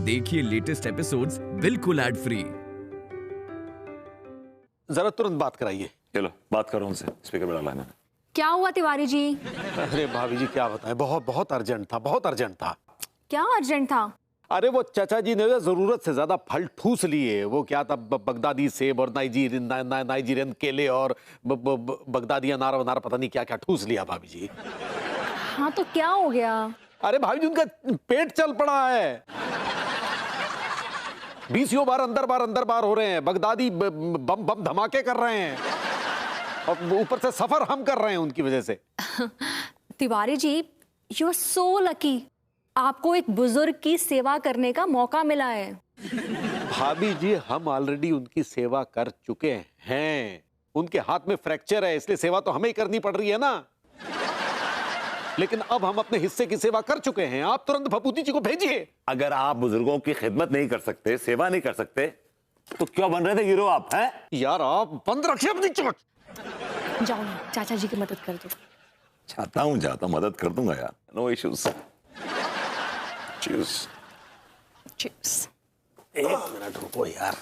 देखिए latest episodes बिल्कुल ad free. जरा तुरंत बात कराइए। चलो बात करो उनसे, स्पीकर पे डाला है मैंने। क्या हुआ तिवारी जी? अरे भाभी जी क्या बताएं, बहुत बहुत अर्जेंट था, बहुत अर्जेंट था। क्या अर्जेंट था? अरे वो चाचा जी ने जरूरत से ज्यादा फल ठूस लिए। वो क्या था, बगदादी सेब और नाइजीरियन केले और बगदादी अनार वनार पता नहीं क्या क्या ठूस लिया भाभी जी। हाँ तो क्या हो गया? अरे भाभी जी उनका पेट चल पड़ा है। 20 बार अंदर बार हो रहे हैं। बगदादी बम बम धमाके कर रहे हैं और ऊपर से सफर हम कर रहे हैं उनकी वजह से। Tiwari ji you are so lucky, आपको एक बुजुर्ग की सेवा करने का मौका मिला है। भाभी जी हम ऑलरेडी उनकी सेवा कर चुके हैं। उनके हाथ में फ्रैक्चर है, इसलिए सेवा तो हमें ही करनी पड़ रही है ना। लेकिन अब हम अपने हिस्से की सेवा कर चुके हैं। आप तुरंत भभूति जी को भेजिए। अगर आप बुजुर्गों की खिदमत नहीं कर सकते, सेवा नहीं कर सकते, तो क्यों बन रहे थे हीरो आप? हैं यार आप बंद रखिए अपनी चोट। जाओ ना चाचा जी की मदद कर दो। चाहता हूं मदद कर दूंगा यार, नो इश्यूज। चीयर्स। चीयर्स। एक मिनट रुको यार।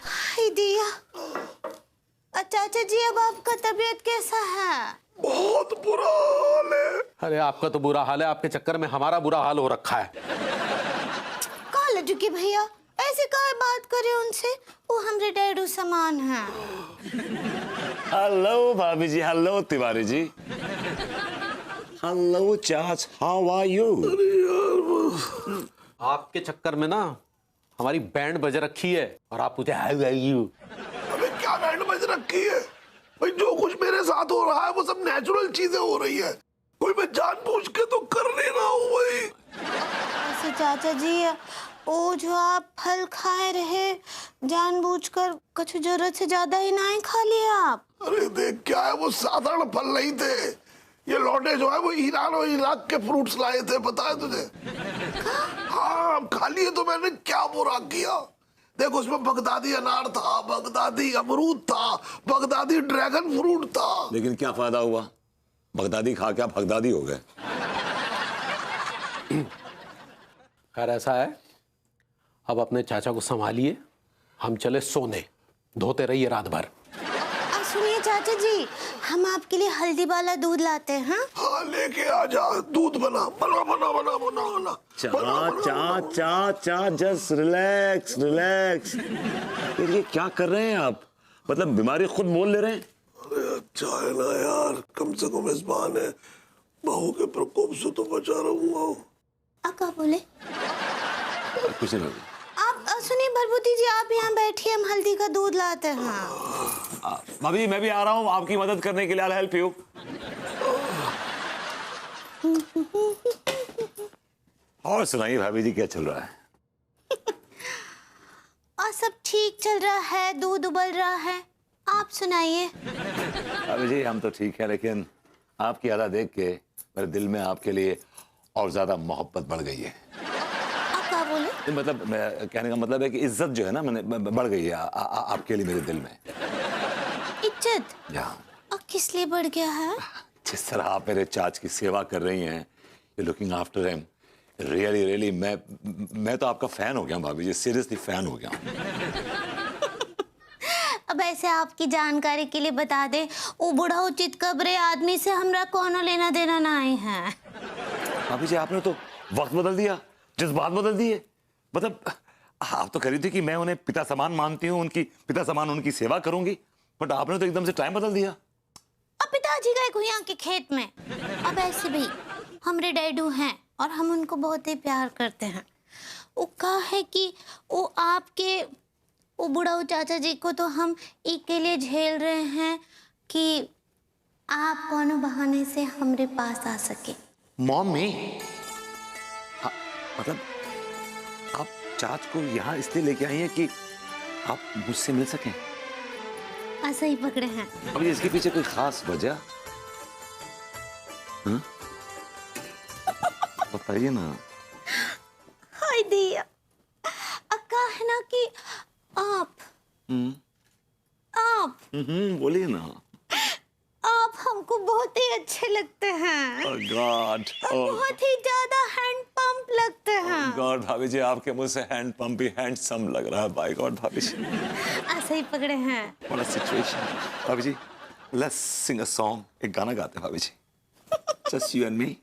हाय दिया। चाचा जी अब आपका तबीयत कैसा है? बहुत बुरा हाल है। अरे आपका तो बुरा हाल है, आपके चक्कर में हमारा बुरा हाल हो रखा है। कहा लड्डू की भैया ऐसे काहे बात करे उनसे, वो हमरे डैडू समान है। हेलो भाभी जी, हेलो तिवारी जी, हेलो चाच, हाउ आर यू? आपके चक्कर में ना हमारी बैंड बज रखी है और आप पूछे हाउ आर यू। अबे क्या बैंड बज रखी है भाई? जो कुछ मेरे साथ हो रहा है वो सब नेचुरल चीजें हो रही है, कोई मैं जानबूझ के तो कर नहीं रहा हूँ भाई। ऐसे चाचा जी वो जो आप फल खाए रहे जानबूझकर, कुछ जरूरत से ज्यादा ही ना ही खा लिया आप। अरे देख क्या है, वो साधारण फल नहीं थे। ये लौटे जो है वो ईरान और इराक के फ्रूट्स लाए थे, पता है तुझे? हाँ खा लिए तो मैंने, क्या बुरा किया। देखो उसमें बगदादी अनार था, बगदादी अमरूद था, बगदादी ड्रैगन फ्रूट था। लेकिन क्या फायदा हुआ, बगदादी खा के आप बगदादी हो गए। खैर ऐसा है, अब अपने चाचा को संभालिए, हम चले सोने। धोते रहिए रात भर। सुनिए चाचा जी, हम आपके लिए हल्दी वाला दूध लाते हैं। हाँ लेके आ जा, दूध बना बना बना बना बना बना। चा जस्ट रिलैक्स रिलैक्स। ये क्या कर रहे हैं आप? मतलब बीमारी खुद मोल ले रहे हैं। अरे अच्छा है ना यार, कम से कम इस बहाने बहू के प्रकोप से तो बचा रहूंगा। क्या बोले? कुछ नहीं। आप सुनिए भरभूति जी, आप यहाँ बैठिए, हम हल्दी का दूध लाते हैं। भाभी जी मैं भी आ रहा हूँ आपकी मदद करने के लिए। I'll help you। और सुनाइए भाभी जी क्या चल रहा है? और सब ठीक चल रहा है, दूध उबल रहा है। आप सुनाइए। भाभी जी हम तो ठीक है, लेकिन आपकी अदा देख के मेरे दिल में आपके लिए और ज्यादा मोहब्बत बढ़ गई है। आप क्या बोले? मतलब कहने का मतलब है कि इज्जत जो है ना मैंने बढ़ गई है आपके लिए मेरे दिल में। इज्जत? और किस लिए बढ़ गया है? जिस तरह आप मेरे चाच की सेवा कर रही हैं, you looking after him, really really मैं तो आपका फैन हो गया हूं भाभी जी, सीरियसली फैन हो गया हूं। अब ऐसे आपकी जानकारी के लिए बता दे, वो बूढ़ा उचित कब्रे आदमी से हमरा कोनो लेना देना नहीं है। भाभी जी आपने तो वक्त बदल दिया, जज्बात बदल दिए। मतलब आप तो कह रही थी कि मैं उन्हें पिता समान मानती हूँ, उनकी पिता समान उनकी सेवा करूंगी, बट आपने तो एकदम से टाइम बदल दिया। अब पिताजी गए गुइया के खेत में। अब ऐसे भी हमरे डैडू हैं और हम उनको बहुत ही प्यार करते हैं। वो कहा है कि वो आपके वो बुढ़ाऊ चाचा जी को तो हम एक के लिए झेल रहे हैं कि आप कोनो बहाने से हमरे पास आ सके। मॉमी मतलब आप चाच को यहाँ इसलिए लेके आई हैं कि आप मुझसे मिल सकें? ऐसा ही पकड़े हैं। अब इसके पीछे कोई खास वजह बताइए ना। हाय दिया, अक्का है ना कि आप बोलिए ना। आप हम हमको बहुत ही अच्छे लगते हैं। Oh God, oh बहुत ही ज्यादा हैंड पंप लगते हैं। God, भाभी जी आपके मुंह से हैंड पंप भी हैंडसम लग रहा है। बाय गॉड भाभी जी, ऐसे ही पकड़े हैं। what a situation। भाभी जी, let's sing a song। एक गाना गाते हैं भाभी जी, just you and me।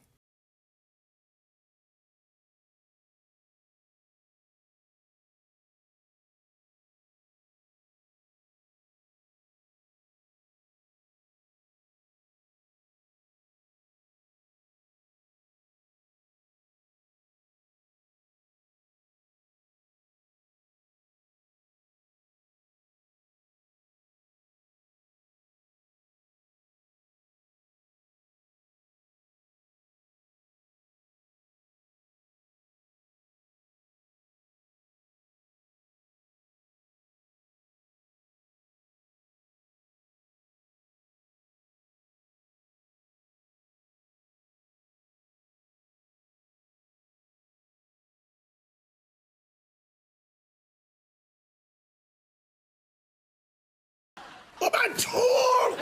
अबे छोड़।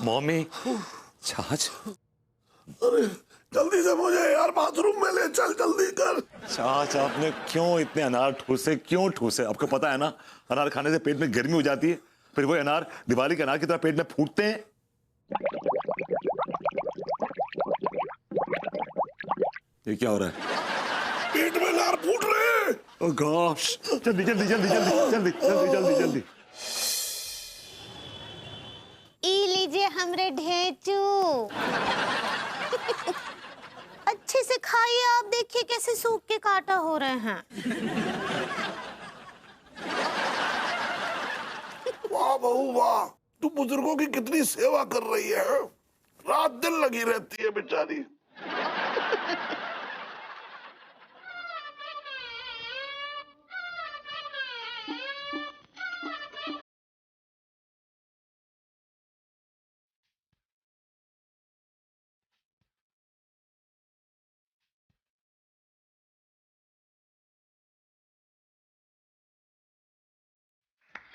मम्मी, छाछ अरे जल्दी से मुझे यार बाथरूम में ले चल, जल्दी कर। छाछ आपने क्यों इतने अनार ठूसे, क्यों ठूसे? आपको पता है ना अनार खाने से पेट में गर्मी हो जाती है, फिर वो अनार दिवाली के अनार की तरह पेट में फूटते हैं। ये क्या हो रहा है? पेट में अनार फूट रहे हैं। ओह गॉश, जल्दी जल्दी जल्दी जल्दी जल्दी जल्दी जल्दी जल्दी। ई लीजिए हमरे ढेचू। अच्छे से खाइए, आप देखिए कैसे सूख के काटा हो रहे हैं। वाह बहू वाह, तू बुजुर्गों की कितनी सेवा कर रही है, रात दिन लगी रहती है बेचारी।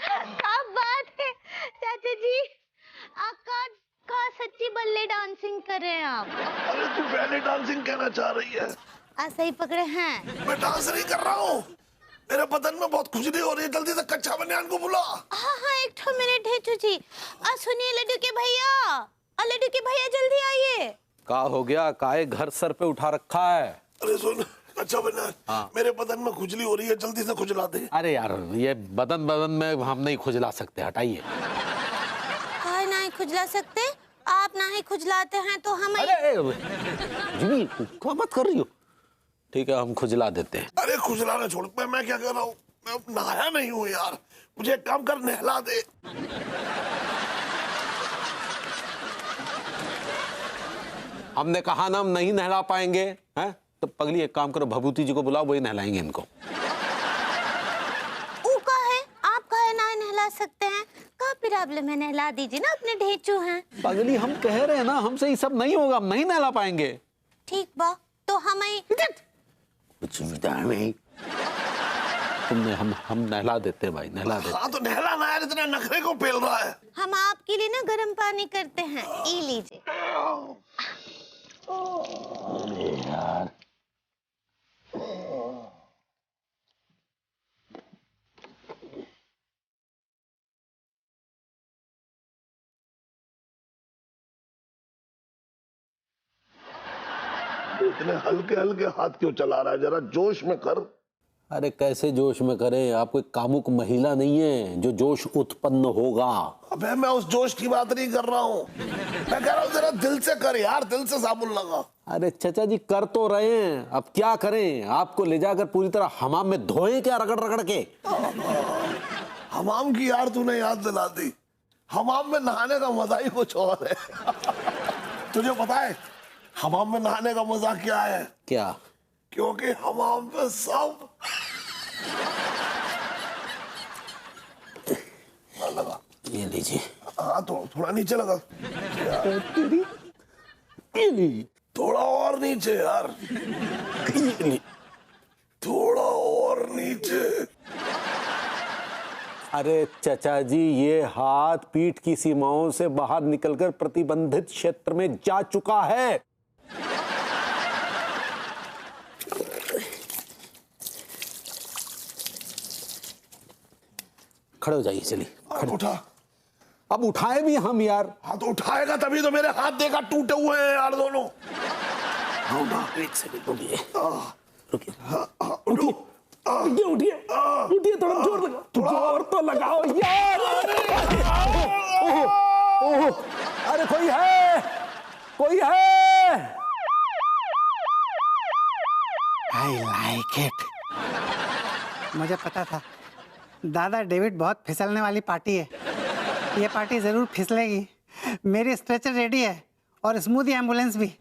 क्या बात है चाचा जी, आपका का सच्ची बल्ले डांसिंग कर रहे हैं आप। अरे तू बैले डांसिंग कहना चाह रही है? ऐसा ही पकड़े हैं। मैं डांस नहीं कर रहा हूँ, मेरे बदन में बहुत खुजली हो रही है, जल्दी से कच्चा बनियान को बुला। हाँ हाँ, एक ठो मिनट है चूची। सुनिए लड्डू के भैया, लड्डू के भैया जल्दी आइए। का हो गया, काहे घर सर पे उठा रखा है? अरे सुन, कच्चा बनियान, मेरे बदन में खुजली हो रही है, जल्दी से खुजला दे। अरे यार ये बदन बदन में हम नहीं खुजला सकते, हटाइए। काहे नहीं खुजला सकते? आप नहीं खुजलाते हैं तो हम। अरे जिमी, क्या बात कर रही हो? ठीक है हम खुजला देते हैं। अरे खुजलाना छोड़, मैं क्या कर रहा हूँ, मैं नहाया नहीं हूँ यार, मुझे एक काम कर, नहला दे। हमने कहा ना हम नहीं नहला पाएंगे, हैं? तो पगली एक काम करो, भभूति जी को बुलाओ, वही नहलाएंगे इनको। आप काहे नहीं नहला सकते हैं? का प्रॉब्लम है, नहला दीजिए ना, अपने ढेचू हैं। पगली हम कह रहे हैं ना, हमसे ये सब नहीं होगा, हम नहीं नहला पाएंगे। ठीक बा, तो हमें कुछ नहीं, तुमने हम नहला देते हैं भाई, नहला देते। हाँ तो नहला ना यार, इतने नखरे को पेल रहा है। हम आपके लिए ना गर्म पानी करते हैं, ई लीजिए। यार इतने हल्के हल्के हाथ क्यों चला रहा है, जरा जोश में कर। अरे कैसे जोश में करें, आप कोई कामुक महिला नहीं है जो जोश उत्पन्न होगा। अबे मैं उस जोश की बात नहीं कर रहा हूँ, मैं कह रहा हूँ जरा दिल से कर यार, दिल से साबुन लगा। अरे चाचा जी कर तो रहे हैं, अब क्या करें, आपको ले जाकर पूरी तरह हमाम में धोएं क्या रगड़ रगड़ के? हमाम की यार तूने याद दिला दी, हमाम में नहाने का मजा ही कुछ और है। तुझे पता है हमाम में नहाने का मजा क्या है? क्या? क्योंकि हमाम में सब लगा। ये लीजिए। हाँ तो थोड़ा नीचे लगा, ये लीजिए। थोड़ा और नीचे यार, थोड़ा और नीचे। अरे चचा जी, ये हाथ पीठ की सीमाओं से बाहर निकलकर प्रतिबंधित क्षेत्र में जा चुका है। खड़े हो जाइए, चलिए। अब उठा। अब उठाए भी हम यार। हाँ तो उठाएगा तभी तो, मेरे हाथ देखा टूटे हुए हैं यार दोनों। हाँ ना, एक सेकंड रुकिए, रुकिए, उठो। उठिए उठिए उठिए, थोड़ा जोर लगाओ, जोर तो लगाओ यार। ओह, अरे कोई है, कोई है। आई लाइक इट। मुझे पता था दादा डेविड बहुत फिसलने वाली पार्टी है, ये पार्टी जरूर फिसलेगी। मेरी स्ट्रेचर रेडी है और स्मूदी एम्बुलेंस भी,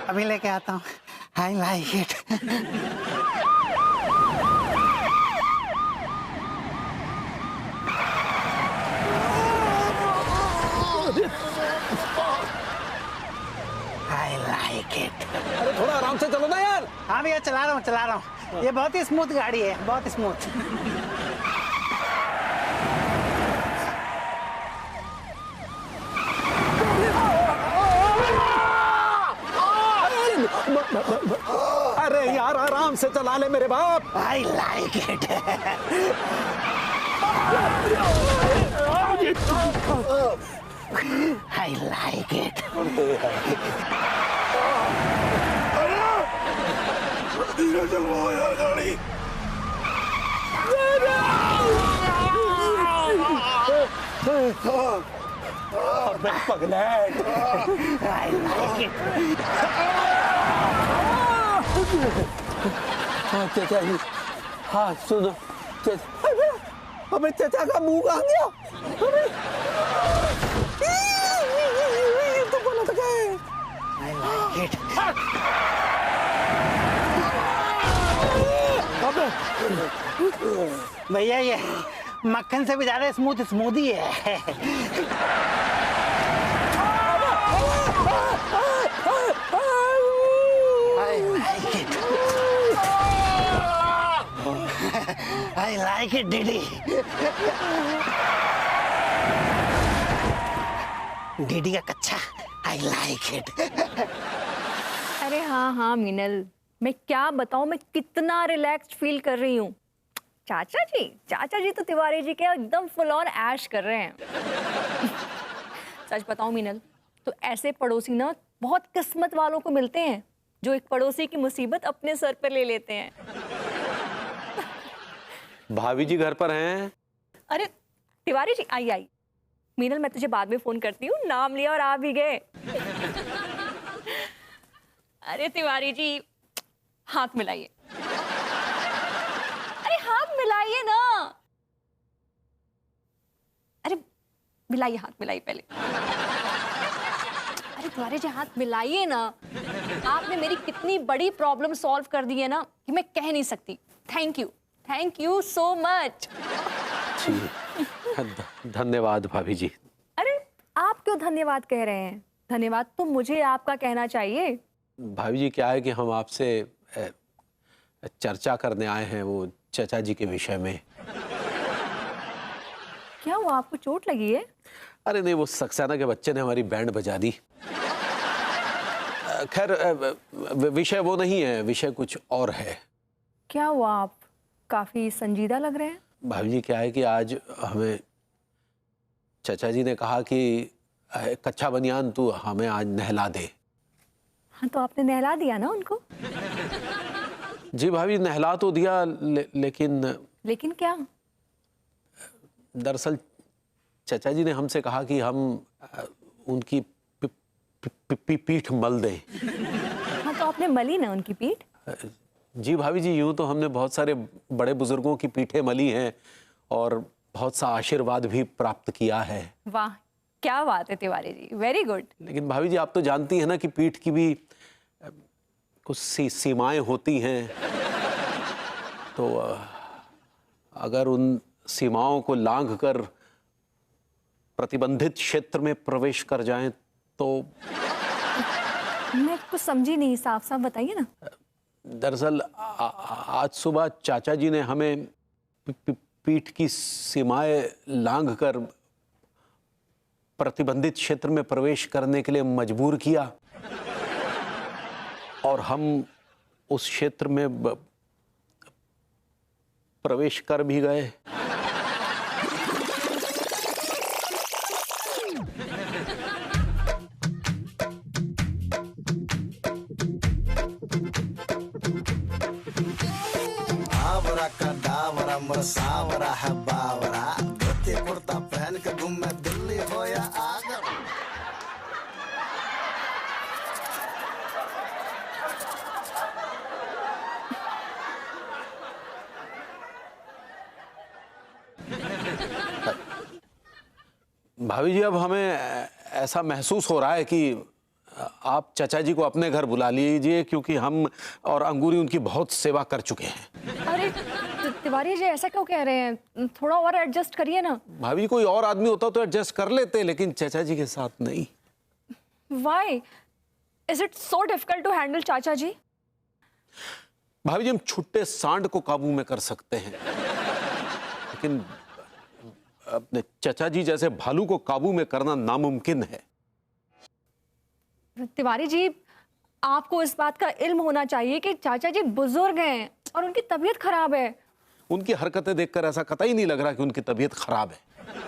अभी लेके आता हूँ। आई like it. I like it. अरे थोड़ा आराम से चलो ना यार। हाँ भैया, चला रहा हूँ। ये बहुत ही स्मूथ गाड़ी है, बहुत स्मूथ। अरे यार आराम से चला ले मेरे बाप। I like it. I like it. धीरे चलवाओ यार गाड़ी। पगलेट। I like it. हाँ चाचा जी, हाँ सुनो चाचा, अबे चाचा का मुंह कहाँ गया? ये तो गलत गए। आई लाइक इट। भैया ये मक्खन से भी ज्यादा स्मूथ स्मूदी है। I like it, Didi. Didi का कच्चा, I like it. अरे हाँ हाँ मीनल, मैं क्या बताऊँ, मैं कितना रिलैक्स्ड फील कर रही हूँ। चाचा जी तो तिवारी जी के एकदम फुल ऑन ऐश कर रहे हैं। सच बताऊँ मीनल, तो ऐसे पड़ोसी ना बहुत किस्मत वालों को मिलते हैं जो एक पड़ोसी की मुसीबत अपने सर पर ले लेते हैं। भाभी जी घर पर हैं? अरे तिवारी जी, आई मीनल, मैं तुझे बाद में फोन करती हूँ, नाम लिया और आ भी गए। अरे तिवारी जी, हाथ मिलाइए। अरे हाथ मिलाइए ना। अरे मिलाइए, हाथ मिलाइए पहले। अरे तिवारी जी, हाथ मिलाइए ना। आपने मेरी कितनी बड़ी प्रॉब्लम सॉल्व कर दी है ना कि मैं कह नहीं सकती। Thank you so much. धन्यवाद भाभी जी। अरे आप क्यों धन्यवाद कह रहे हैं? धन्यवाद तो मुझे आपका कहना चाहिए। भाभी जी क्या है कि हम आपसे चर्चा करने आए हैं वो चाचा जी के विषय में। क्या हुआ, आपको चोट लगी है? अरे नहीं, वो सक्सेना के बच्चे ने हमारी बैंड बजा दी। खैर विषय वो नहीं है, विषय कुछ और है। क्या हुआ, आप काफी संजीदा लग रहे हैं। भाभी जी क्या है कि आज हमें चाचा जी ने कहा कि कच्चा बनियान तू हमें आज नहला दे। हाँ तो आपने नहला दिया ना उनको? जी भाभी, नहला तो दिया लेकिन क्या? दरअसल चाचा जी ने हमसे कहा कि हम उनकी पीठ मल दें। हाँ तो आपने मली ना उनकी पीठ? जी भाभी जी, यूं तो हमने बहुत सारे बड़े बुजुर्गों की पीठें मली हैं और बहुत सा आशीर्वाद भी प्राप्त किया है। वाह, क्या बात है तिवारी जी, वेरी गुड। लेकिन भाभी जी आप तो जानती हैं ना कि पीठ की भी कुछ सीमाएं होती हैं, तो अगर उन सीमाओं को लांघकर प्रतिबंधित क्षेत्र में प्रवेश कर जाएं तो। मैं कुछ समझी नहीं, साफ साफ बताइए ना। दरअसल आज सुबह चाचा जी ने हमें पीठ की सीमाएं लांघकर प्रतिबंधित क्षेत्र में प्रवेश करने के लिए मजबूर किया और हम उस क्षेत्र में प्रवेश कर भी गए। आवरा का डावरा मोर सावरा है बावरा, धोती कुर्ता पहन के घूमे दिल्ली हो या आगरा। भाभी जी, अब हमें ऐसा महसूस हो रहा है कि आप चाचा जी को अपने घर बुला लीजिए, क्योंकि हम और अंगूरी उनकी बहुत सेवा कर चुके हैं। अरे तिवारी जी, ऐसा क्यों कह रहे हैं? थोड़ा और एडजस्ट करिए ना। भाभी, कोई और आदमी होता तो एडजस्ट कर लेते, लेकिन चाचा जी के साथ नहीं। Why? Is it so difficult to handle चाचा जी? भाभी जी, हम छुट्टे सांड को काबू में कर सकते हैं, लेकिन अपने चाचा जी जैसे भालू को काबू में करना नामुमकिन है। तिवारी जी, आपको इस बात का इल्म होना चाहिए कि चाचा जी बुजुर्ग हैं और उनकी तबीयत खराब है। उनकी हरकतें देखकर ऐसा कतई नहीं लग रहा कि उनकी तबीयत खराब है।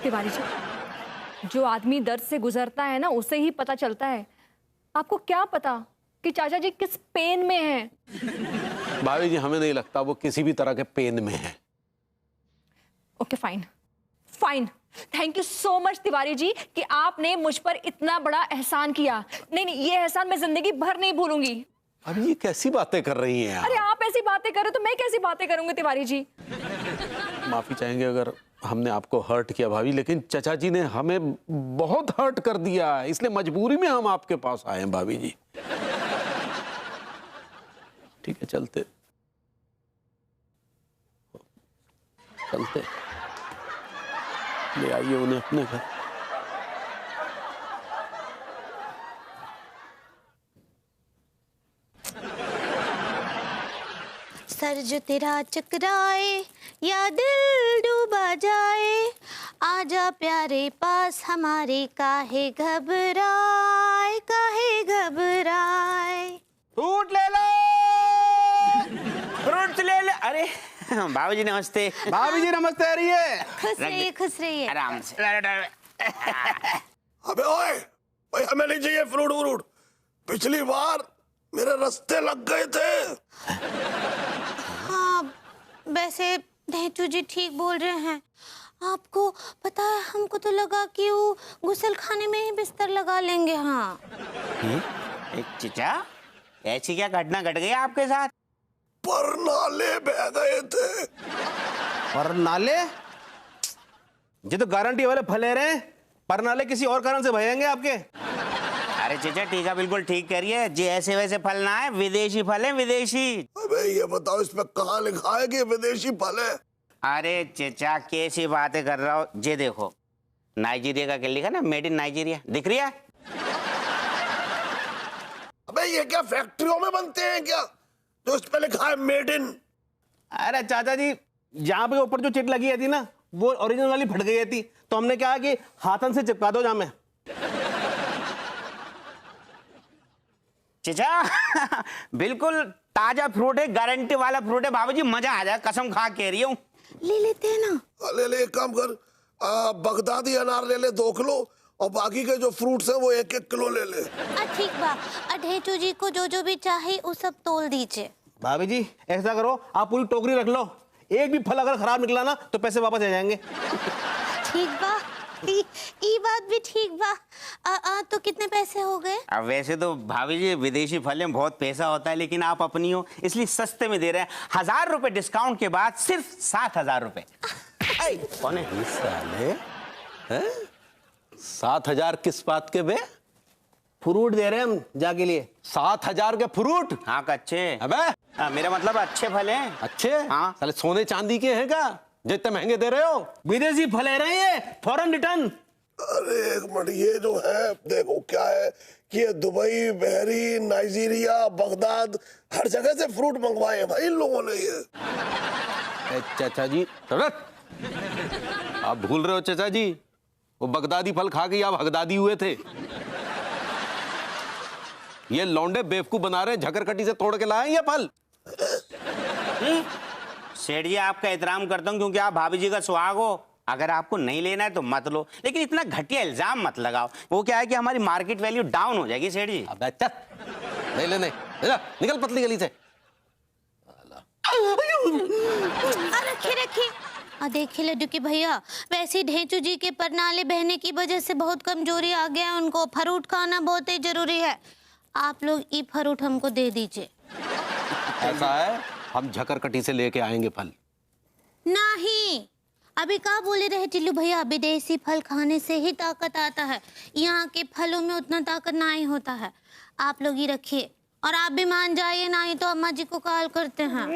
तिवारी जी, जो आदमी दर्द से गुजरता है ना, उसे ही पता चलता है। आपको क्या पता कि चाचा जी किस पेन में हैं? भाभी जी, हमें नहीं लगता वो किसी भी तरह के पेन में है। Okay, fine fine. Thank you so much Tiwari ji कि आपने मुझ पर इतना बड़ा एहसान किया। नहीं नहीं, ये एहसान मैं जिंदगी भर नहीं भूलूंगी। अभी ये कैसी बातें कर रही हैं अरे आप? आप ऐसी बातें करो तो मैं कैसी बातें करूंगी तिवारी जी? माफी चाहेंगे अगर हमने आपको हर्ट किया भाभी, लेकिन चाचा जी ने हमें बहुत हर्ट कर दिया, इसलिए मजबूरी में हम आपके पास आए हैं भाभी जी। ठीक है, चलते चलते ले आइए उन्हें अपने घर। सर जो तेरा चकराए या दिल डूबा जाए, आजा प्यारे पास हमारे, काहे घबराए काहे घबराए। फ्रूट ले लो, फ्रूट ले लो। अरे भाभी जी नमस्ते। भाभी जी नमस्ते। आ रही है, खुश रहिए आराम से। अबे ओए, भाई हमें नहीं चाहिए फ्रूट व्रूट। पिछली बार मेरे रास्ते लग गए थे। हाँ, वैसे ढेचू जी ठीक बोल रहे हैं। आपको पता है, हमको तो लगा कि वो गुसल खाने में ही बिस्तर लगा लेंगे। हाँ चचा, ऐसी क्या घटना घट गई आपके साथ? पर नाले बह गए थे। पर नाले? ये तो गारंटी वाले फल ले रहे हैं, पर नाले किसी और कारण से भरेंगे आपके। अरे चचा, टीका बिल्कुल ठीक कह रही है जी। ऐसे वैसे फल ना है, विदेशी फल है, विदेशी। अबे ये बताओ, इसमें कहाँ लिखा है कि विदेशी फल है? अरे चचा, कैसी बातें कर रहा हो? ये देखो, नाइजीरिया का क्या लिखा ना, मेड इन नाइजीरिया, दिख रही है? अबे ये क्या फैक्ट्रियों में बनते हैं क्या, जो इस पे लिखा है मेड इन? अरे चाचा जी, जहाँ पे ऊपर जो चिट लगी थी ना, वो ओरिजिनल वाली फट गई थी, तो हमने कहा कि हाथन से चिपका दो जामे। चचा बिल्कुल ताजा फ्रूट है, गारंटी वाला फ्रूट है। बाबू जी मजा आ जाए, कसम खा कह रही हूँ। ले लेते हैं ना। ले ले, एक काम कर, बगदादी अनार ले ले 2 किलो, और बाकी के जो फ्रूट्स हैं वो 1-1 किलो ले ले। ठीक बा। ढेचू जी को जो जो भी चाहे वो सब तोल दीजिए। भाभी जी ऐसा करो, आप पूरी टोकरी रख लो, एक भी फल अगर खराब निकला ना तो पैसे वापस आ जाएंगे। ठीक बा, ये बात भी ठीक बा। तो कितने पैसे हो गए? अब वैसे तो भाभी जी विदेशी फल में बहुत पैसा होता है, लेकिन आप अपनी हो इसलिए सस्ते में दे रहे हैं। 1000 रुपए डिस्काउंट के बाद सिर्फ 7000 रुपए। कौन है साले? 7000 किस बात के बे? फ्रूट दे रहे हैं हम जाके लिए। 7000 के फ्रूट? हाँ कच्चे। अबे मेरा मतलब अच्छे फल हैं। अच्छे? हाँ। साले सोने चांदी के हैं क्या, जितने महंगे दे रहे हो? विदेशी फल है रहे हैं, फॉरेन रिटर्न। अरे एक मिनट, ये जो है देखो क्या है कि ये दुबई, बहरीन, नाइजीरिया, बगदाद, हर जगह से फ्रूट मंगवाए हैं भाई इन लोगों ने। ये चाचा जी आप भूल रहे हो चाचा जी, वो बगदादी फल खा के आप हगदादी हुए थे। ये लौंडे बेवकूफ बना रहे हैं, झकरकटी से तोड़ के लाए हैं ये फल। सेठ जी आपका एहतराम करता हूँ क्योंकि आप भाभी जी का सुहाग हो। अगर आपको नहीं लेना है तो मत लो, लेकिन इतना घटिया इल्जाम मत लगाओ। वो क्या है कि हमारी मार्केट वैल्यू डाउन हो जाएगी सेठ जी। अबे चल, नहीं लेने, निकल पतली गली से। रखिए रखिए। और देखिए लड्डू के भैया, वैसे ढेंचू जी के परनाले बहने की वजह से बहुत कमजोरी आ गया है उनको। फ्रूट खाना बहुत ही जरूरी है। आप लोग ये फ्रूट हमको दे दीजिए। ऐसा है, हम झकरकटी से लेके आएंगे फल। नहीं, अभी कहा बोले रहे टिल्लू भैया, विदेशी फल खाने से ही ताकत आता है। यहाँ के फलों में उतना ताकत नहीं होता है। आप लोग ये रखिए और आप भी मान जाइए, नहीं तो अम्मा जी को कॉल करते हैं।